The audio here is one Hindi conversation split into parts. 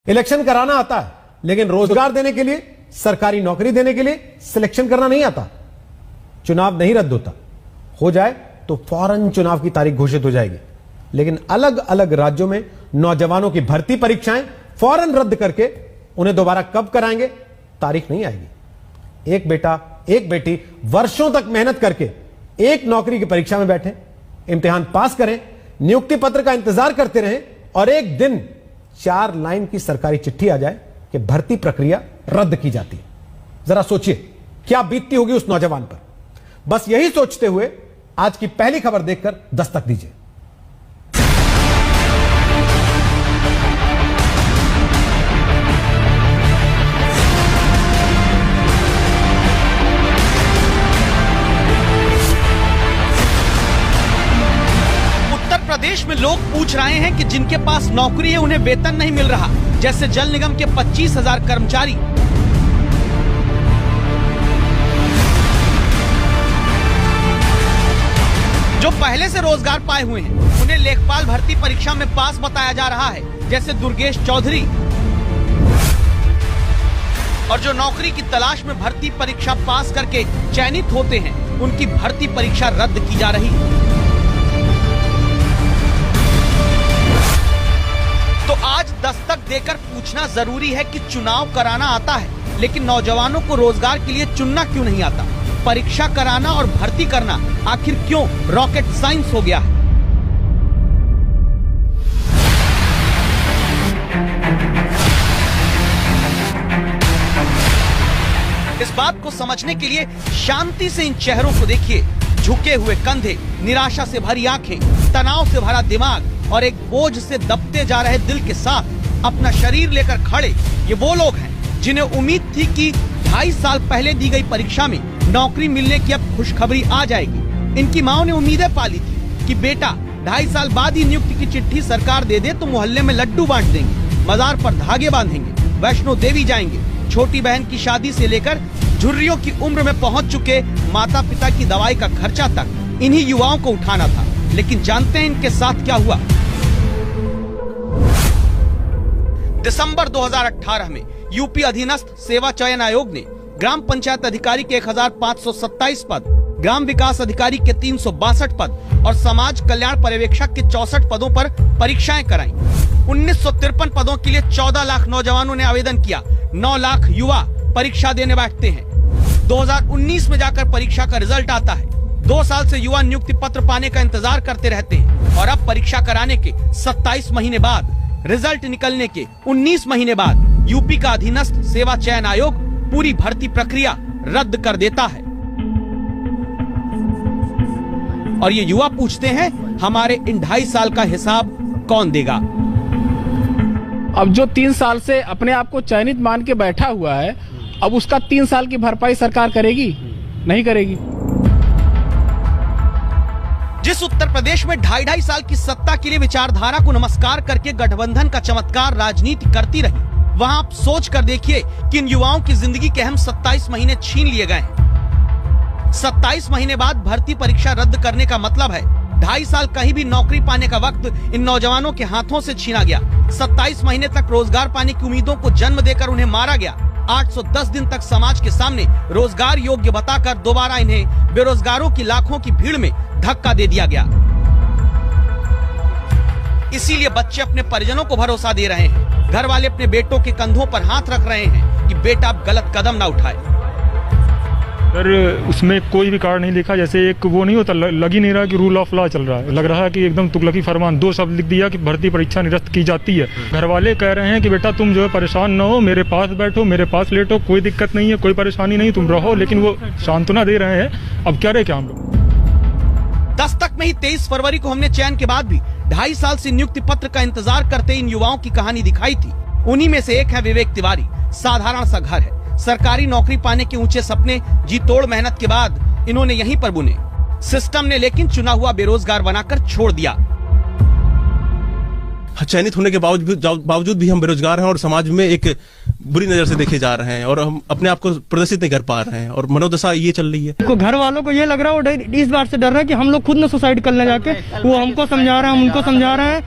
इलेक्शन कराना आता है, लेकिन रोजगार देने के लिए, सरकारी नौकरी देने के लिए सिलेक्शन करना नहीं आता। चुनाव नहीं रद्द होता, हो जाए तो फौरन चुनाव की तारीख घोषित हो जाएगी, लेकिन अलग अलग राज्यों में नौजवानों की भर्ती परीक्षाएं फौरन रद्द करके उन्हें दोबारा कब कराएंगे, तारीख नहीं आएगी। एक बेटा एक बेटी वर्षों तक मेहनत करके एक नौकरी की परीक्षा में बैठे, इम्तिहान पास करें, नियुक्ति पत्र का इंतजार करते रहें और एक दिन 4 लाइन की सरकारी चिट्ठी आ जाए कि भर्ती प्रक्रिया रद्द की जाती है। जरा सोचिए क्या बीतती होगी उस नौजवान पर। बस यही सोचते हुए आज की पहली खबर देखकर दस्तक दीजिए। उत्तर प्रदेश में लोग पूछ रहे हैं कि जिनके पास नौकरी है उन्हें वेतन नहीं मिल रहा, जैसे जल निगम के 25,000 कर्मचारी। जो पहले से रोजगार पाए हुए हैं उन्हें लेखपाल भर्ती परीक्षा में पास बताया जा रहा है, जैसे दुर्गेश चौधरी। और जो नौकरी की तलाश में भर्ती परीक्षा पास करके चयनित होते हैं उनकी भर्ती परीक्षा रद्द की जा रही है। तो आज दस्तक देकर पूछना जरूरी है कि चुनाव कराना आता है, लेकिन नौजवानों को रोजगार के लिए चुनना क्यों नहीं आता? परीक्षा कराना और भर्ती करना आखिर क्यों रॉकेट साइंस हो गया है? इस बात को समझने के लिए शांति से इन चेहरों को देखिए। झुके हुए कंधे, निराशा से भरी आंखें, तनाव से भरा दिमाग और एक बोझ से दबते जा रहे दिल के साथ अपना शरीर लेकर खड़े ये वो लोग हैं जिन्हें उम्मीद थी कि 2.5 साल पहले दी गई परीक्षा में नौकरी मिलने की अब खुशखबरी आ जाएगी। इनकी माओ ने उम्मीदें पाली थी कि बेटा 2.5 साल बाद ही नियुक्ति की चिट्ठी सरकार दे दे तो मोहल्ले में लड्डू बांट देंगे, मजार पर धागे बांधेंगे, वैष्णो देवी जाएंगे। छोटी बहन की शादी से लेकर झुर्रियों की उम्र में पहुंच चुके माता पिता की दवाई का खर्चा तक इन्हीं युवाओं को उठाना था। लेकिन जानते हैं इनके साथ क्या हुआ? दिसंबर 2018 में यूपी अधीनस्थ सेवा चयन आयोग ने ग्राम पंचायत अधिकारी के 1527 पद, ग्राम विकास अधिकारी के 362 पद और समाज कल्याण पर्यवेक्षक के 64 पदों पर परीक्षाएं कराई। 1953 पदों के लिए 14 लाख नौजवानों ने आवेदन किया। 9 लाख युवा परीक्षा देने बैठते हैं। 2019 में जाकर परीक्षा का रिजल्ट आता है। 2 साल से युवा नियुक्ति पत्र पाने का इंतजार करते रहते हैं और अब परीक्षा कराने के 27 महीने बाद, रिजल्ट निकलने के 19 महीने बाद यूपी का अधीनस्थ सेवा चयन आयोग पूरी भर्ती प्रक्रिया रद्द कर देता है। और ये युवा पूछते हैं हमारे इन 2.5 साल का हिसाब कौन देगा? अब जो 3 साल से अपने आप को चयनित मान के बैठा हुआ है, अब उसका 3 साल की भरपाई सरकार करेगी? नहीं करेगी। जिस उत्तर प्रदेश में 2.5 साल की सत्ता के लिए विचारधारा को नमस्कार करके गठबंधन का चमत्कार राजनीति करती रही, वहां आप सोच कर देखिए कि इन युवाओं की जिंदगी के अहम 27 महीने छीन लिए गए हैं। 27 महीने बाद भर्ती परीक्षा रद्द करने का मतलब है 2.5 साल कहीं भी नौकरी पाने का वक्त इन नौजवानों के हाथों से छीना गया। 27 महीने तक रोजगार पाने की उम्मीदों को जन्म देकर उन्हें मारा गया। 810 दिन तक समाज के सामने रोजगार योग्य बताकर दोबारा इन्हें बेरोजगारों की लाखों की भीड़ में धक्का दे दिया गया। इसीलिए बच्चे अपने परिजनों को भरोसा दे रहे हैं, घर वाले अपने बेटों के कंधों पर हाथ रख रहे हैं कि बेटा अब गलत कदम ना उठाए। सर उसमें कोई भी कार्ड नहीं लिखा, जैसे एक वो नहीं होता, लग ही नहीं रहा कि रूल ऑफ लॉ चल रहा है। लग रहा है कि एकदम तुगलकी फरमान। 2 शब्द लिख दिया कि भर्ती परीक्षा निरस्त की जाती है। घर वाले कह रहे हैं कि बेटा तुम जो है परेशान न हो, मेरे पास बैठो, मेरे पास लेटो, कोई दिक्कत नहीं है, कोई परेशानी नहीं, तुम रहो। लेकिन वो सांत्वना दे रहे हैं। अब क्या रहे क्या हम लोग? दस्तक में ही 23 फरवरी को हमने चयन के बाद भी 2.5 साल से नियुक्ति पत्र का इंतजार करते इन युवाओं की कहानी दिखाई थी। उन्हीं में से एक है विवेक तिवारी। साधारण सा घर है, सरकारी नौकरी पाने के ऊंचे सपने जी तोड़ मेहनत के बाद इन्होंने यहीं पर बुने। सिस्टम ने लेकिन चुना हुआ बेरोजगार बनाकर छोड़ दिया। चयनित होने के बावजूद भी हम बेरोजगार हैं और समाज में एक बुरी नजर से देखे जा रहे हैं और हम अपने आप को प्रदर्शित नहीं कर पा रहे हैं और मनोदशा ये चल रही है। घर वालों को ये लग रहा है, वो इस बात से डर रहा है कि हम लोग खुद न सुसाइड करने जाके, वो हमको समझा रहे हैं, हम उनको समझा रहे हैं।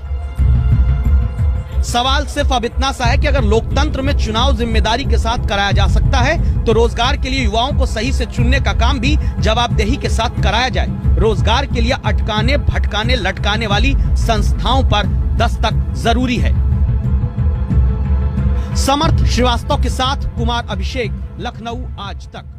सवाल सिर्फ अब इतना सा है कि अगर लोकतंत्र में चुनाव जिम्मेदारी के साथ कराया जा सकता है तो रोजगार के लिए युवाओं को सही से चुनने का काम भी जवाबदेही के साथ कराया जाए। रोजगार के लिए अटकाने, भटकाने, लटकाने वाली संस्थाओं पर दस्तक जरूरी है। समर्थ श्रीवास्तव के साथ कुमार अभिषेक, लखनऊ आज तक।